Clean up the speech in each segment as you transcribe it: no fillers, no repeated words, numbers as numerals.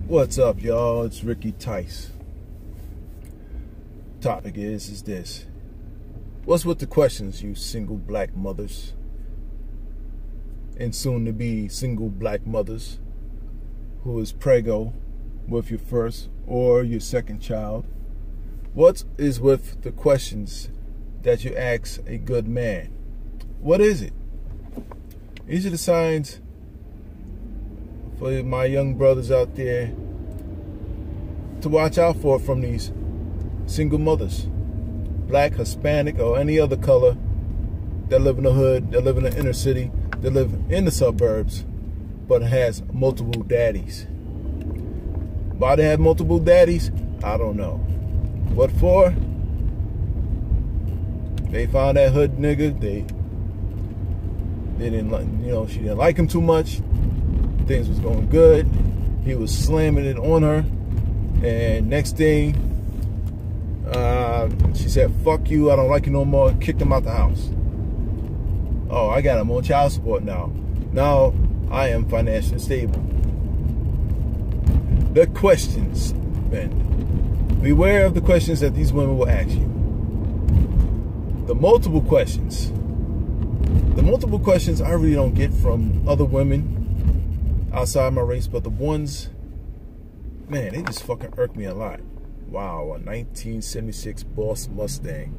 What's up, y'all? It's Ricky Tice. Topic is this. What's with the questions, you single black mothers and soon to be single black mothers who is preggo with your first or your second child? What is with the questions that you ask a good man? What is it? These are the signs for my young brothers out there to watch out for from these single mothers, black, Hispanic, or any other color that live in the hood, that live in the inner city, that live in the suburbs, but has multiple daddies. Why they have multiple daddies? I don't know. What for? They found that hood nigga. They didn't like, she didn't like him too much. Things was going good. He was slamming it on her, and next thing, she said, "Fuck you, I don't like you no more." Kicked him out the house. Oh, I got him on child support now. Now I am financially stable. The questions, men. Beware of the questions that these women will ask you. The multiple questions. The multiple questions I really don't get from other women outside my race, but the ones, man, they just fucking irk me a lot. Wow, a 1976 Boss Mustang.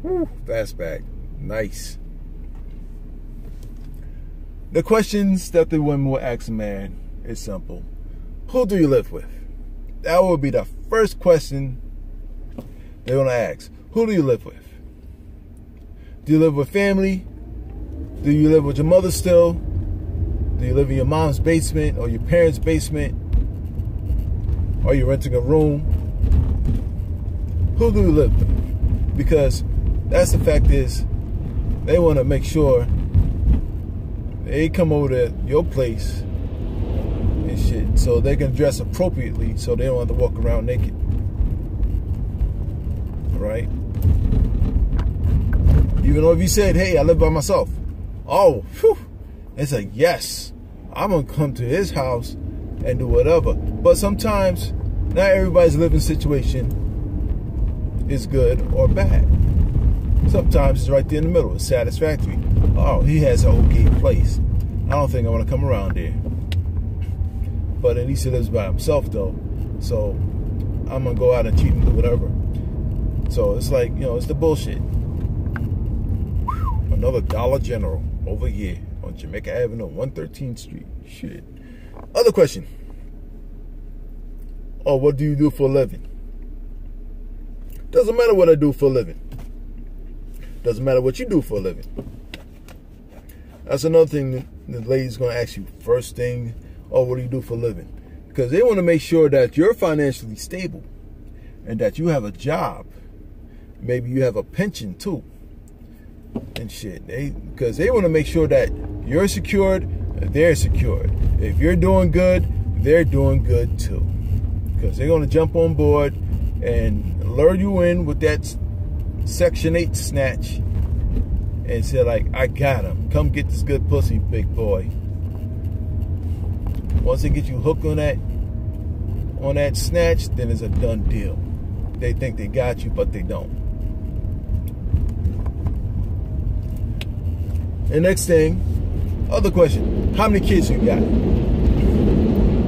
Woo, fastback. Nice. The questions that the women will ask a man is simple. Who do you live with? That will be the first question they're going to ask. Who do you live with? Do you live with family? Do you live with your mother still? Do you live in your mom's basement or your parents' basement? Are you renting a room? Who do you live with? Because that's the fact is, they want to make sure they come over to your place and shit, so they can dress appropriately, so they don't have to walk around naked. Right? Even though if you said, "Hey, I live by myself," oh, whew, it's like, yes, I'm gonna come to his house and do whatever. But sometimes, not everybody's living situation is good or bad. Sometimes it's right there in the middle. It's satisfactory. Oh, he has an okay place. I don't think I want to come around there. But at least he lives by himself, though. So I'm gonna go out and cheat and do whatever. So it's like, it's the bullshit. Whew, another Dollar General over here on Jamaica Avenue, 113th Street. Shit. Other question. Oh, what do you do for a living? Doesn't matter what I do for a living. Doesn't matter what you do for a living. That's another thing that the lady's going to ask you first thing. Oh, what do you do for a living? Because they want to make sure that you're financially stable and that you have a job. Maybe you have a pension too and shit. Because they want to make sure that you're secured, they're secured. If you're doing good, they're doing good too. Because they're going to jump on board and lure you in with that Section 8 snatch and say, like, "I got him. Come get this good pussy, big boy." Once they get you hooked on that snatch, then it's a done deal. They think they got you, but they don't. And next thing, other question. How many kids you got?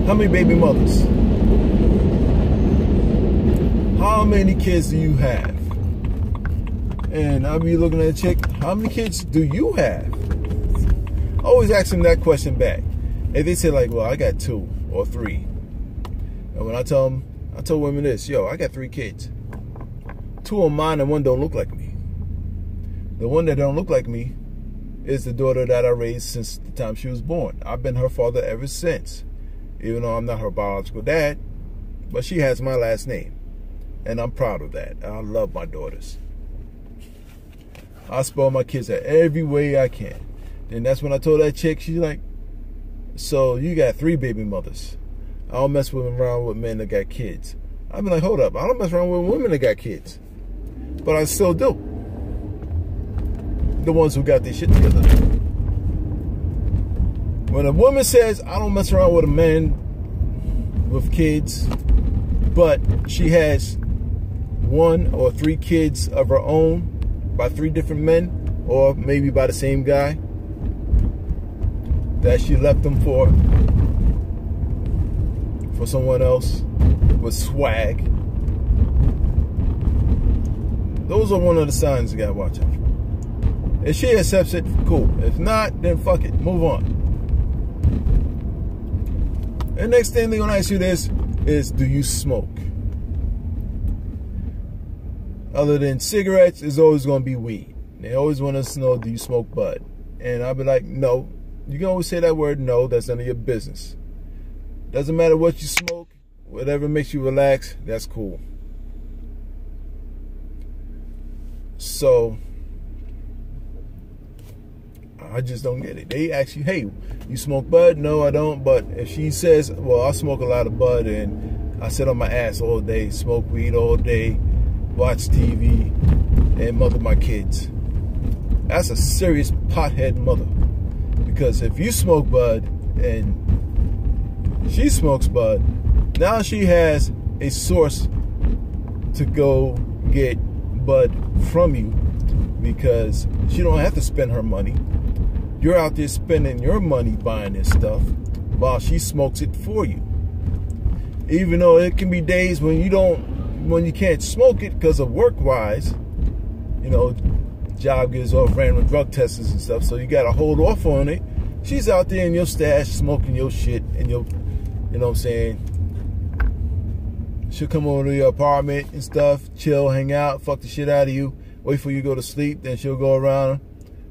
How many baby mothers? How many kids do you have? And I'll be looking at a chick, how many kids do you have? Always ask them that question back. If they say like, "Well, I got 2 or 3. And when I tell women this, "Yo, I got 3 kids. 2 of mine and 1 don't look like me. The one that don't look like me is the daughter that I raised since the time she was born. I've been her father ever since. Even though I'm not her biological dad, but she has my last name. And I'm proud of that. I love my daughters. I spoil my kids at every way I can." Then that's when I told that chick, she's like, "So you got 3 baby mothers. I don't mess around with men that got kids." I've been like, hold up. I don't mess around with women that got kids. But I still do. The ones who got their shit together. When a woman says, "I don't mess around with a man with kids, but she has 1 or 3 kids of her own by 3 different men, or maybe by the same guy that she left them for someone else with swag. Those are one of the signs you gotta watch out for. If she accepts it, cool. If not, then fuck it, move on. The next thing they're gonna ask you this is, do you smoke? Other than cigarettes, it's always gonna be weed. They always want us to know, do you smoke bud? And I'll be like, no. You can always say that word, no, that's none of your business. Doesn't matter what you smoke, whatever makes you relax, that's cool. So, I just don't get it. They ask you, hey, you smoke bud? No, I don't. But if she says, well, I smoke a lot of bud and I sit on my ass all day, smoke weed all day, watch TV, and mother my kids. That's a serious pothead mother. Because if you smoke bud and she smokes bud, now she has a source to go get bud from you, because she don't have to spend her money. You're out there spending your money buying this stuff while she smokes it for you. Even though it can be days when you can't smoke it because of work-wise, you know, job gets off, ran with drug testers and stuff, so you got to hold off on it. She's out there in your stash smoking your shit, and you know what I'm saying? She'll come over to your apartment and stuff, chill, hang out, fuck the shit out of you, wait for you to go to sleep, then she'll go around,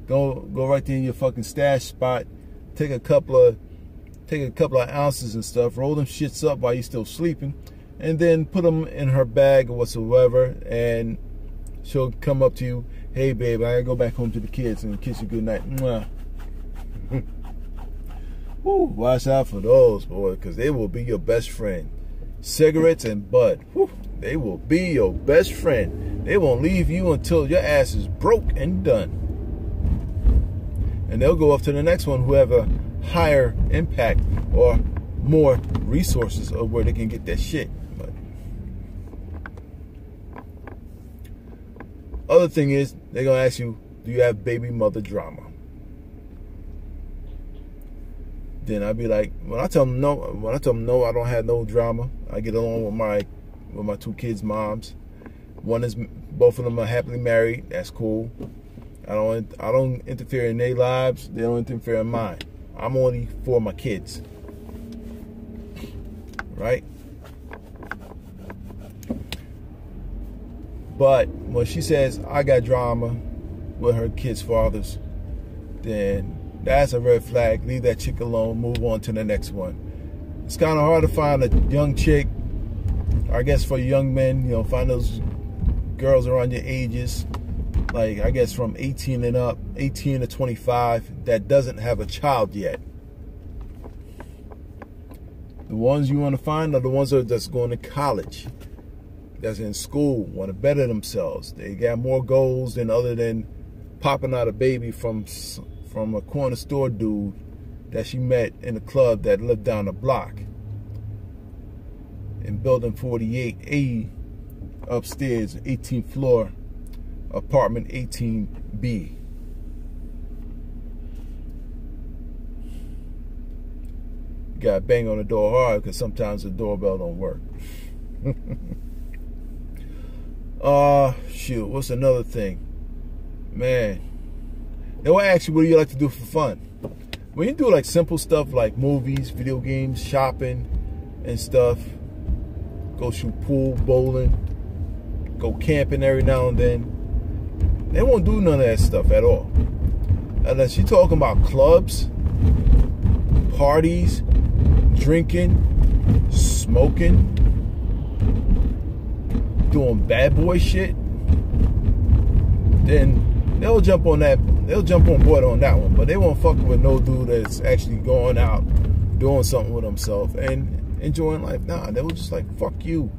go right there in your fucking stash spot, take a couple of ounces and stuff, roll them shits up while you're still sleeping, and then put them in her bag or whatsoever, and she'll come up to you, hey babe, I gotta go back home to the kids, and kiss you goodnight. Mwah. Woo, watch out for those, boy, because they will be your best friend. Cigarettes and bud, woo, they will be your best friend. They won't leave you until your ass is broke and done. And they'll go off to the next one who have a higher impact or more resources of where they can get that shit. But other thing is, they're gonna ask you, do you have baby mother drama? Then I'd be like, when I tell them no, I don't have no drama. I get along with my 2 kids' moms. Both of them are happily married. That's cool. I don't interfere in their lives. They don't interfere in mine. I'm only for my kids. Right? But when she says I got drama with her kids' fathers, then that's a red flag. Leave that chick alone. Move on to the next one. It's kind of hard to find a young chick, or I guess for young men, you know, find those girls around your ages, like I guess from 18 and up, 18 to 25, that doesn't have a child yet. The ones you want to find are the ones that's going to college, that's in school, want to better themselves. They got more goals other than popping out a baby from a corner store dude that she met in a club that lived down the block in building 48A, upstairs, 18th floor, apartment 18B. You gotta bang on the door hard because sometimes the doorbell don't work. Shoot, what's another thing? Man, they will ask you, what do you like to do for fun? When you do like simple stuff like movies, video games, shopping and stuff, go shoot pool, bowling, go camping every now and then, they won't do none of that stuff at all. Unless you're talking about clubs, parties, drinking, smoking, doing bad boy shit, then they'll jump on board on that one. But they won't fuck with no dude that's actually going out doing something with himself and enjoying life. Nah, they were just like, fuck you.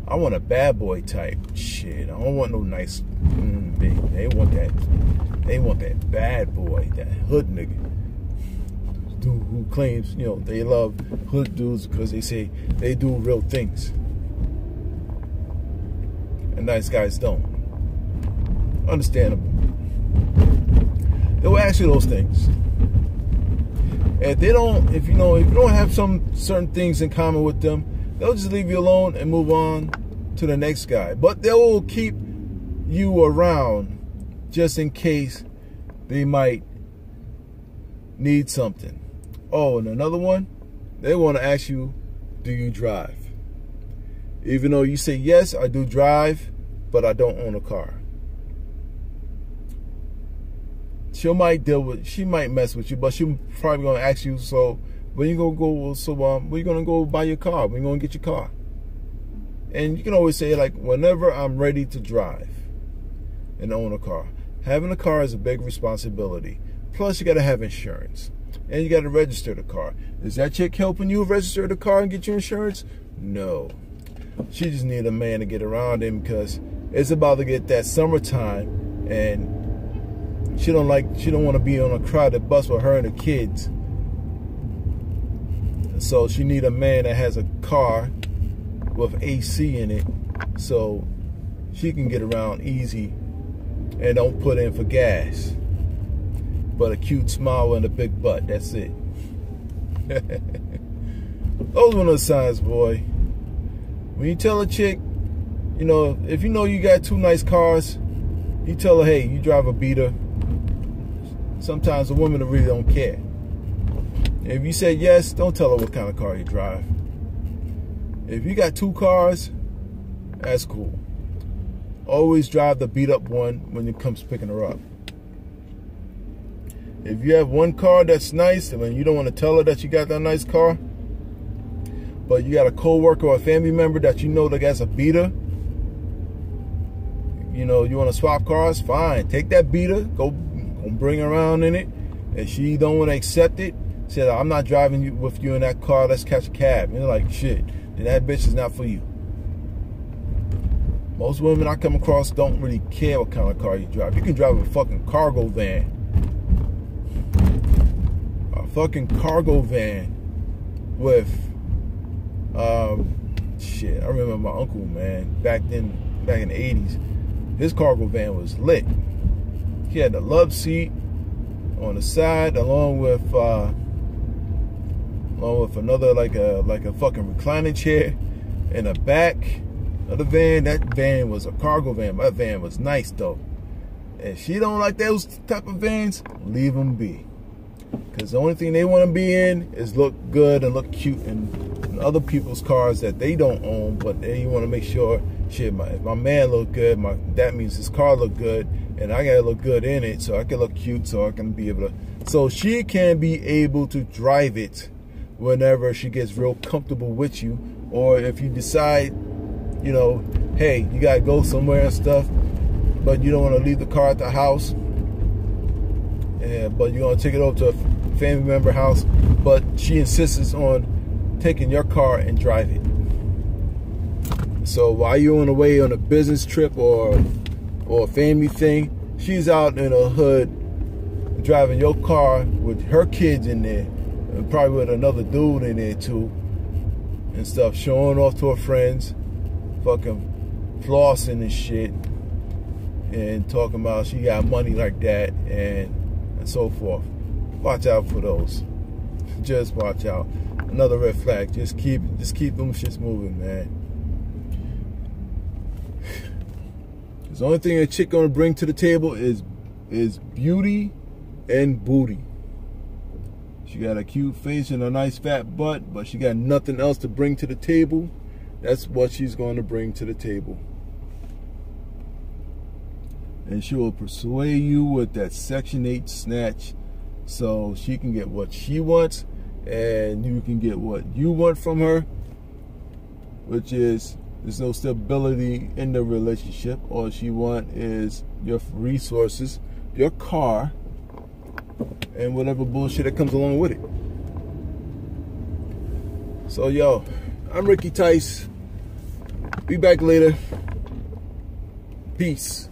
I want a bad boy type shit. I don't want no nice they want that bad boy, that hood nigga. dude who claims, you know, they love hood dudes because they say they do real things. And nice guys don't. Understandable. They will ask you those things. If they don't, if you don't have some certain things in common with them, they'll just leave you alone and move on to the next guy. But they will keep you around just in case they might need something. Oh, and another one, they want to ask you, do you drive? Even though you say, yes, I do drive, but I don't own a car. She might mess with you, but she's probably going to ask you, so when you gonna go, where you going to go buy your car? When you going to get your car? And you can always say, like, whenever I'm ready to drive and own a car. Having a car is a big responsibility. Plus, you got to have insurance. And you got to register the car. Is that chick helping you register the car and get your insurance? No. She just need a man to get around him because it's about to get that summertime, and she don't want to be on a crowded bus with her and the kids. So she need a man that has a car with AC in it, so she can get around easy and don't put in for gas. But a cute smile and a big butt, that's it. Those one of the signs, boy. When you tell a chick, you know, if you know you got two nice cars, you tell her, hey, you drive a beater. Sometimes the women really don't care. If you say yes, don't tell her what kind of car you drive. If you got two cars, that's cool. Always drive the beat up one when it comes picking her up. If you have one car that's nice, I mean, you don't want to tell her that you got that nice car, but you got a co-worker or a family member that you know that has a beater, you know, you want to swap cars, fine. Take that beater, go bring her around in it. If she don't want to accept it, say, I'm not driving with you in that car, let's catch a cab. And you're like, shit, then that bitch is not for you. Most women I come across don't really care what kind of car you drive. You can drive a fucking cargo van. A fucking cargo van with, shit, I remember my uncle, man, back in the 80s, his cargo van was lit. He had the love seat on the side, along with another like a fucking reclining chair in the back of the van. That van was a cargo van. My van was nice though. If she don't like those type of vans, leave them be. Because the only thing they want to be in is look good and look cute in other people's cars that they don't own, but they want to make sure, shit, if my man look good, that means his car look good, and I gotta look good in it, so I can look cute, so I can be able to, so she can be able to drive it whenever she gets real comfortable with you, or if you decide, you know, hey, you gotta go somewhere and stuff, but you don't want to leave the car at the house, but you're gonna take it over to a family member house, but she insists on taking your car and drive it. So while you're on the way on a business trip or a family thing, she's out in the hood driving your car with her kids in there, and probably with another dude in there too, and stuff, showing off to her friends, fucking flossing and shit, and talking about she got money like that, and so forth. Watch out for those. Just watch out. Another red flag. Just keep them shits moving, man. The only thing a chick gonna bring to the table is beauty and booty. She got a cute face and a nice fat butt, but she got nothing else to bring to the table. That's what she's going to bring to the table. And she will persuade you with that Section 8 snatch, so she can get what she wants and you can get what you want from her, which is there's no stability in the relationship. All she wants is your resources, your car, and whatever bullshit that comes along with it. So, yo, I'm Ricky Tice. Be back later. Peace.